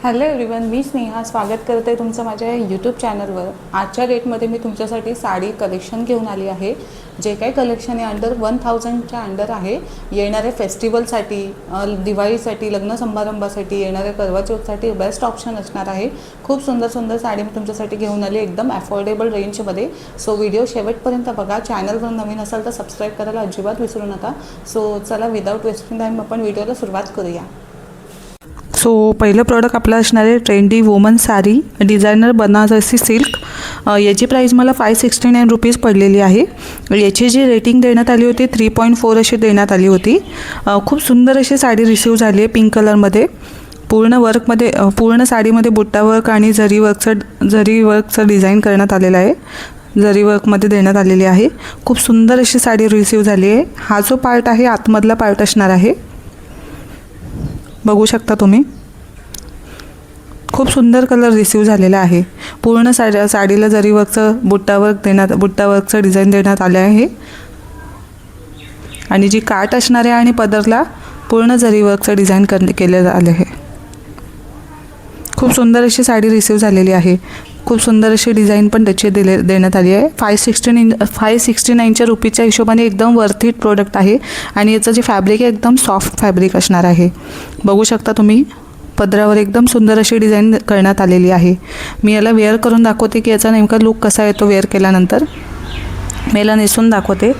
Hello everyone, मी स्नेहा स्वागत करते तुमचं माझ्या यूट्यूब चॅनलवर। आजच्या डेटमध्ये मी तुमच्यासाठी साडी कलेक्शन घेऊन आली आहे। जे काही कलेक्शन आहे अंडर 1000च्या अंडर आहे। येणाऱ्या फेस्टिवलसाठी, दिवाळीसाठी, लग्न समारंभासाठी, येणाऱ्या करवा चौथसाठी बेस्ट ऑप्शन असणार आहे। खूप सुंदर सुंदर साडी मी तुमच्यासाठी घेऊन आली एकदम अफोर्डेबल रेंजमध्ये। सो व्हिडिओ शेवटपर्यंत बघा। चॅनलवर नवीन असाल तर सबस्क्राईब करायला अजिबात विसरू नका। सो चला विदाउट वेस्टिंग टाईम आपण व्हिडिओला सुरुवात करूया। सो पहिलं प्रॉडक्ट आपलं असणार आहे trendy woman sari designer Banarasi silk. याची प्राईस मला 569 रुपीज पडलेली आहे। याची जी रेटिंग देण्यात आली होती 3.4 अशी देण्यात आली होती। खूप सुंदर अशी साडी रिसीव्ह झाली आहे पिंक कलरमध्ये। पूर्ण वर्कमध्ये, पूर्ण साडीमध्ये बुट्टा वर्क आणि जरी वर्कचं डिझाईन करण्यात आलेलं आहे। जरी वर्कमध्ये देण्यात आलेली आहे। खूप सुंदर अशी साडी रिसीव्ह झाली आहे। हा जो पार्ट आहे आतमधला पार्ट असणार आहे, बघू शकता तुम्ही। खूप सुंदर कलर रिसीव्ह झालेला आहे। पूर्ण साडीला जरी वर्कचं बुट्टा वर्कचं डिझाईन देण्यात आले आहे। आणि जी काठ असणार आहे आणि पदरला पूर्ण जरी वर्कचं डिझाईन केलं आले आहे। खूप सुंदर अशी साडी रिसीव्ह झालेली आहे। खूप सुंदर अशी डिझाईन पण त्याची देण्यात आली आहे। 569च्या रुपीच्या हिशोबाने एकदम वर्थ इट प्रोडक्ट आहे। आणि याचं जे फॅब्रिक आहे एकदम सॉफ्ट फॅब्रिक असणार आहे, बघू शकता तुम्ही। पदरावर एकदम सुंदर अशी डिझाईन करण्यात आलेली आहे। मी याला वेअर करून दाखवते की याचा नेमका लुक कसा येतो वेअर केल्यानंतर। मी याला नेसून दाखवते।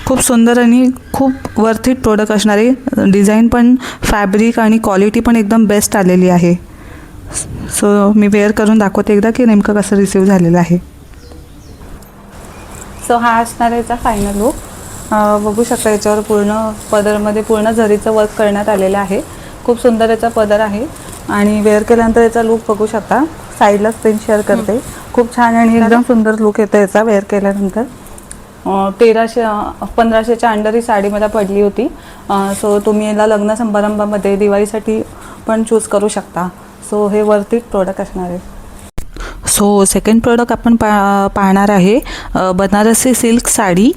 खूप सुंदर आणि खूप वर्थ इट प्रोडक्ट असणार आहे। डिझाईन पण, फॅब्रिक आणि क्वालिटी पण एकदम बेस्ट आलेली आहे। सो मी वेअर करून दाखवते एकदा की नेमकं कसं रिसीव्ह झालेलं आहे। सो हा असणार याचा फायनल लुक। बघू शकता याच्यावर पूर्ण पदरमध्ये पूर्ण जरीचं वर्क करण्यात आलेलं आहे। खूप सुंदर याचा पदर आहे आणि वेअर केल्यानंतर याचा लुक बघू शकता। साईडला स्क्रीन शेअर करते। खूप छान आणि एकदम सुंदर लुक येतो याचा वेअर केल्यानंतर। 1500च्या अंडर ही साडी मला पडली होती। सो तुम्ही याला लग्न समारंभामध्ये, दिवाळीसाठी पण चूज करू शकता। सो हे वर्थ इट प्रोडक्ट असणार आहे। सो सेकंड प्रोडक्ट आपण पाहणार आहे बनारसी सिल्क साडी।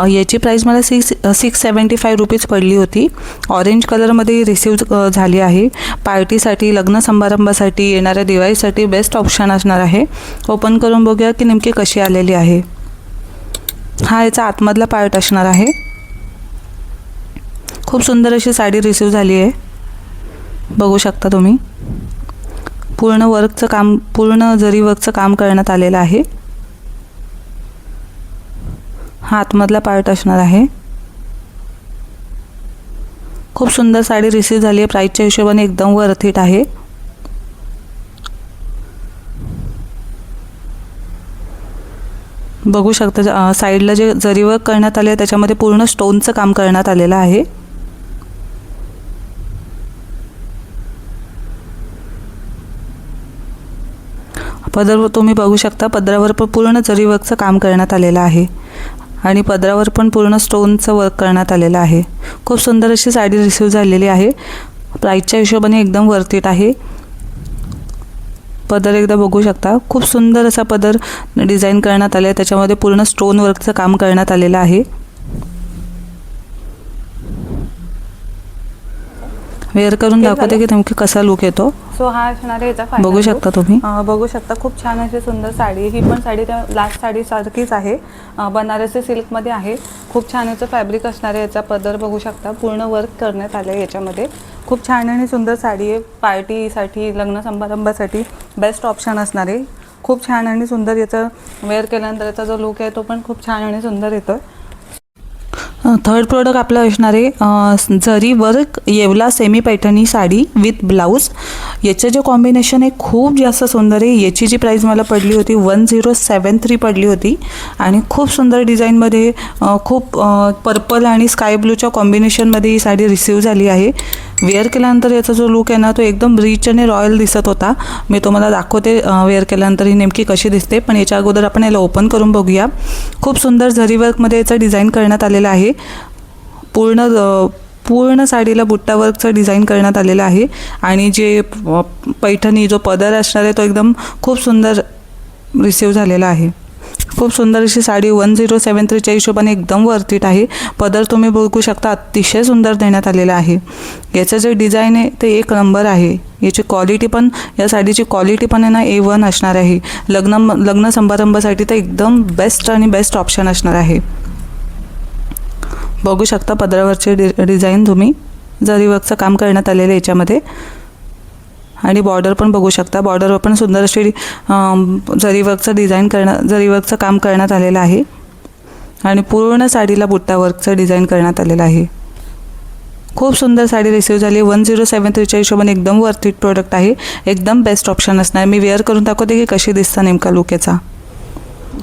याची प्राईस मला 675 रुपीज पडली होती। ऑरेंज कलरमध्ये रिसीव्ह झाली आहे। पार्टीसाठी, लग्न समारंभासाठी, येणाऱ्या दिवाळीसाठी बेस्ट ऑप्शन असणार आहे। ओपन करून बघूया की नेमकी कशी आलेली आहे। हा याचा आतमधला पार्ट असणार आहे। खूप सुंदर अशी साडी रिसीव्ह झाली आहे, बघू शकता तुम्ही। पूर्ण जरी वर्कचं काम करण्यात आलेलं आहे। हा आतमधला पार्ट असणार आहे। खूप सुंदर साडी रिसीव्ह झाली आहे। प्राईसच्या हिशोबाने एकदम वर्थ इट आहे। बघू शकता साईडला जे जरी वर्क करण्यात आले त्याच्यामध्ये पूर्ण स्टोनचं काम करण्यात आलेलं आहे। पदर तुम्ही बघू शकता, पदरावर पण पूर्ण जरी वर्कचं काम करण्यात आलेलं आहे आणि पदरावर पण पूर्ण स्टोनचं वर्क करण्यात आलेलं आहे। खूप सुंदर अशी साडी रिसीव्ह झालेली आहे। प्राईसच्या हिशोबाने एकदम वर्थ इट आहे। पदर एकदा बघू शकता। खूप सुंदर असा पदर डिझाईन करण्यात आले आहे। त्याच्यामध्ये पूर्ण स्टोन वर्कचं काम करण्यात आलेलं आहे। वेअर करून दाखवते की नेमकी कसा लुक येतो। सो हा असणार आहे याचा फायनल बघू शकता तुम्ही। बघू शकता खूप छान अशी सुंदर साडी। ही पण साडी त्या लास्ट साडी सारखीच आहे, बनारसी सिल्कमध्ये आहे। खूप छान याचं फॅब्रिक असणार आहे। याचा पदर बघू शकता, पूर्ण वर्क करण्यात आलं आहे याच्यामध्ये। खूप छान आणि सुंदर साडी आहे। पार्टीसाठी, लग्न समारंभासाठी बेस्ट ऑप्शन असणार आहे। खूप छान आणि सुंदर याचं वेअर केल्यानंतर याचा जो लुक आहे तो पण खूप छान आणि सुंदर येतो। थर्ड प्रोडक्ट आपलं असणार आहे जरी work Yeola semi Paithani sari with blouse. याचं जे कॉम्बिनेशन आहे खूप जास्त सुंदर आहे। याची जी प्राईस मला पडली होती 1073 पडली होती आणि खूप सुंदर डिझाईनमध्ये, खूप पर्पल आणि स्काय ब्लूच्या कॉम्बिनेशनमध्ये ही साडी रिसीव्ह झाली आहे। वेअर केल्यानंतर याचा जो लुक आहे ना तो एकदम रिच आणि रॉयल दिसत होता। मी तुम्हाला दाखवते वेअर केल्यानंतर ही नेमकी कशी दिसते, पण याच्या अगोदर आपण याला ओपन करून बघूया। खूप सुंदर जरी वर्कमध्ये याचं डिझाईन करण्यात आलेलं आहे। पूर्ण साडीला बुट्टा वर्कचं डिझाईन करण्यात आलेलं आहे आणि जे पैठणी जो पदर असणार आहे तो एकदम खूप सुंदर रिसीव्ह झालेला आहे। खूप सुंदर अशी साडी 1073च्या हिशोबाने एकदम वर्थ इट आहे. पदर तुम्ही बघू शकता, अतिशय सुंदर देण्यात आलेला आहे. याचं जे डिझाईन आहे ते एक नंबर आहे. याची क्वालिटी पण, या साडीची क्वालिटी पण आहे ना A1 असणार आहे. लग्न समारंभासाठी तर एकदम बेस्ट आणि बेस्ट ऑप्शन असणार आहे. बघू शकता पदरावरचे डिझाईन तुम्ही, जरी वर्कचं काम करण्यात आलेलं आहे याच्यामध्ये. आणि बॉर्डर पण बघू शकता, बॉर्डरवर पण सुंदर अशी जरी वर्कचं काम करण्यात आलेलं आहे. आणि पूर्ण साडीला बुट्टा वर्कचं डिझाईन करण्यात आलेलं आहे. खूप सुंदर साडी रिसीव्ह झाली. 1073च्या हिशोबाने एकदम वर्थ इट प्रोडक्ट आहे. एकदम बेस्ट ऑप्शन असणार. मी वेअर करून दाखवते की कशी दिसतं नेमका लुक याचा.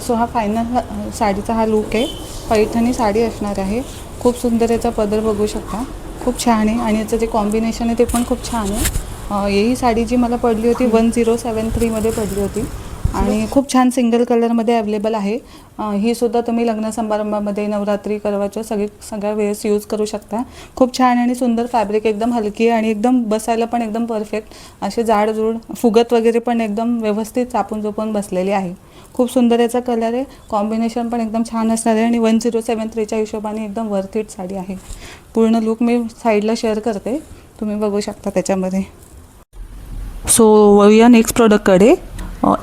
सो हा फायनल साडीचा हा लुक आहे. पैठणी साडी असणार आहे. खूप सुंदर याचा पदर बघू शकता, खूप छान आहे. आणि याचं जे कॉम्बिनेशन आहे ते पण खूप छान आहे. ही साडी जी मला पडली होती 1073मध्ये पडली होती आणि खूप छान सिंगल कलरमध्ये अवेलेबल आहे. ही सुद्धा तुम्ही लग्न समारंभामध्ये, नवरात्री, करवाचौथ सगळ्या वेळेस यूज करू शकता. खूप छान आणि सुंदर फॅब्रिक, एकदम हलकी आणि एकदम बसायला पण एकदम परफेक्ट असे जाडजूड, फुगत वगैरे पण एकदम व्यवस्थित चापून चोपून बसलेली आहे. खूप सुंदर याचा कलर आहे. कॉम्बिनेशन पण एकदम छान असणार आहे आणि 1073च्या हिशोबाने एकदम वर्थ इट साडी आहे. पूर्ण लुक मी साईडला शेअर करते, तुम्ही बघू शकता त्याच्यामध्ये. सो वळूया नेक्स्ट प्रोडक्टकडे.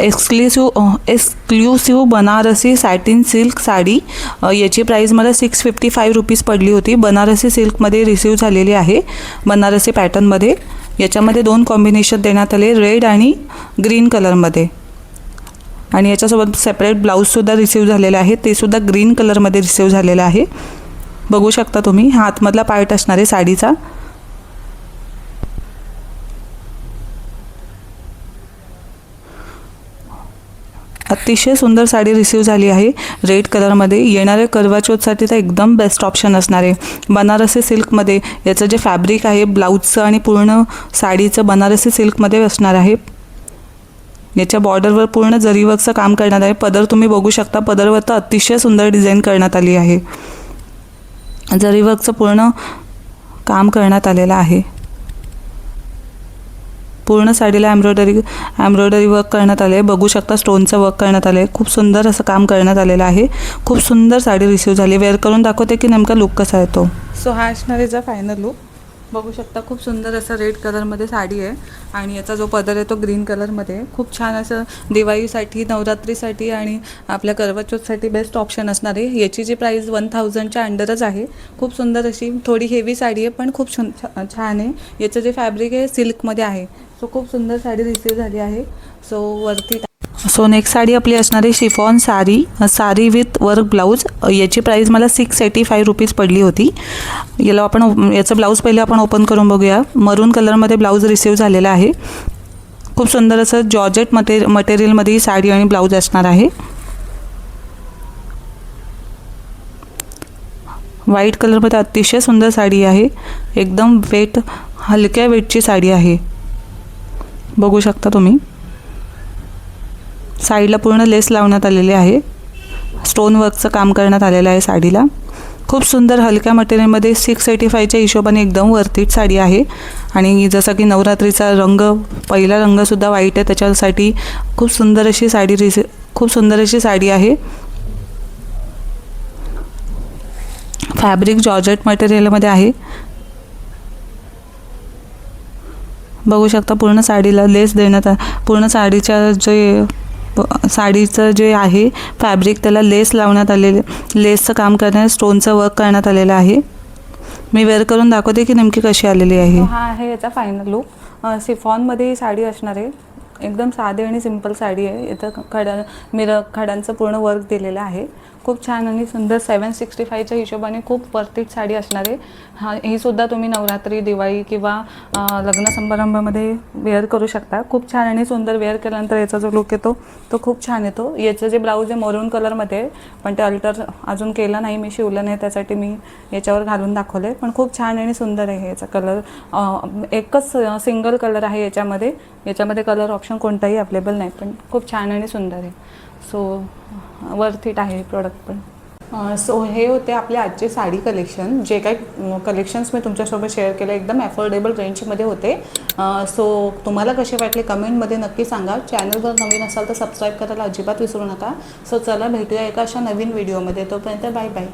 Exclusive Banarasi satin silk sari. याची प्राईस मला 655 रुपीज पडली होती. बनारसी सिल्कमध्ये रिसीव्ह झालेली आहे, बनारसी पॅटर्नमध्ये. याच्यामध्ये 2 कॉम्बिनेशन देण्यात आले, रेड आणि ग्रीन कलरमध्ये. आणि याच्यासोबत सेपरेट ब्लाऊजसुद्धा रिसीव्ह झालेलं आहे, ते सुद्धा ग्रीन कलरमध्ये रिसीव्ह झालेलं आहे. बघू शकता तुम्ही, हा आतमधला पार्ट असणार आहे साडीचा. अतिशय सुंदर साडी रिसीव्ह झाली आहे रेड कलरमध्ये. येणाऱ्या करवाचौथसाठी तर एकदम बेस्ट ऑप्शन असणार आहे. बनारसी सिल्कमध्ये याचं जे फॅब्रिक आहे ब्लाऊजचं आणि पूर्ण साडीचं बनारसी सिल्कमध्ये असणार आहे. याच्या बॉर्डरवर पूर्ण जरीवर्कचं काम करण्यात आहे. पदर तुम्ही बघू शकता, पदरवर तर अतिशय सुंदर डिझाईन करण्यात आली आहे. जरीवर्कचं पूर्ण काम करण्यात आलेलं आहे. पूर्ण साडीला एम्ब्रॉयडरी वर्क करण्यात आले. बघू शकता स्टोनचं वर्क करण्यात आले. खूप सुंदर असं काम करण्यात आलेलं आहे. खूप सुंदर साडी रिसीव्ह झाली. वेअर करून दाखवते की नेमका लुक कसा येतो. सो हा असणार याचा फायनल लुक. बघू शकता खूप सुंदर असं रेड कलरमध्ये साडी आहे आणि याचा जो पदर आहे तो ग्रीन कलरमध्ये आहे. खूप छान असं दिवाळीसाठी, नवरात्रीसाठी आणि आपल्या करवाचौथसाठी बेस्ट ऑप्शन असणार आहे. याची जी प्राईस 1000च्या अंडरच आहे. खूप सुंदर अशी थोडी हेवी साडी आहे पण खूप छान आहे. याचं जे फॅब्रिक आहे सिल्कमध्ये आहे. सो खूप सुंदर साडी रिसीव्ह झाली आहे. सो वरती सो नेक्स्ट साडी आपली असणारी chiffon sari with work blouse. याची प्राईस मला 685 रुपीज पडली होती. याचं ब्लाऊज पहिले आपण ओपन करून बघूया. मरून कलरमध्ये ब्लाऊज रिसीव्ह झालेला आहे. खूप सुंदर असं जॉर्जेट मटेरियलमध्ये ही साडी आणि ब्लाऊज असणार आहे. व्हाईट कलरमध्ये अतिशय सुंदर साडी आहे. एकदम हलक्या वेटची साडी आहे. बघू शकता तुम्ही, साईडला पूर्ण लेस लावण्यात आलेली आहे. स्टोन वर्कचं काम करण्यात आलेलं आहे साडीला. खूप सुंदर हलक्या मटेरियलमध्ये 685च्या हिशोबाने एकदम वर्थ इट साडी आहे. आणि जसं की नवरात्रीचा पहिला रंगसुद्धा व्हाईट आहे, त्याच्यासाठी खूप सुंदर अशी साडी आहे. फॅब्रिक जॉर्जेट मटेरियलमध्ये आहे. बघू शकता पूर्ण साडीला लेस देण्यात पूर्ण साडीचं जे आहे फॅब्रिक त्याला लेस लावण्यात आलेले, लेसचं काम करण्यात, स्टोनचं वर्क करण्यात आलेलं आहे. मी वेअर करून दाखवते की नेमकी कशी आलेली आहे. हा आहे याचा फायनल लुक. सिफॉनमध्ये ही साडी असणार आहे. एकदम साधी आणि सिंपल साडी आहे. इथं खड्यांचं पूर्ण वर्क दिलेलं आहे. खूप छान आणि सुंदर 765च्या हिशोबाने खूप वर्थ इट साडी असणार आहे. ही सुद्धा तुम्ही नवरात्री, दिवाळी किंवा लग्न समारंभामध्ये वेअर करू शकता. खूप छान आणि सुंदर. वेअर केल्यानंतर याचा जो लुक येतो तो खूप छान येतो. याचं जे ब्लाऊज आहे मरून कलरमध्ये आहे, पण ते अल्टर अजून केलं नाही, मी शिवलं नाही, त्यासाठी मी याच्यावर घालून दाखवलं आहे. पण खूप छान आणि सुंदर आहे याचा कलर. एकच सिंगल कलर आहे याच्यामध्ये कलर ऑप्शन कोणताही अवेलेबल नाही, पण खूप छान आणि सुंदर आहे. सो वर्थ इट आहे प्रोडक्ट पण. सो हे होते आपले आजचे साडी कलेक्शन. जे काही कलेक्शन्स मी तुमच्यासोबत शेअर केले एकदम ॲफोर्डेबल रेंजमध्ये होते. सो तुम्हाला कसे वाटले कमेंटमध्ये नक्की सांगा. चॅनलवर नवीन असाल तर सबस्क्राईब करायला अजिबात विसरू नका. सो चला भेटूया एका अशा नवीन व्हिडिओमध्ये. तोपर्यंत बाय बाय.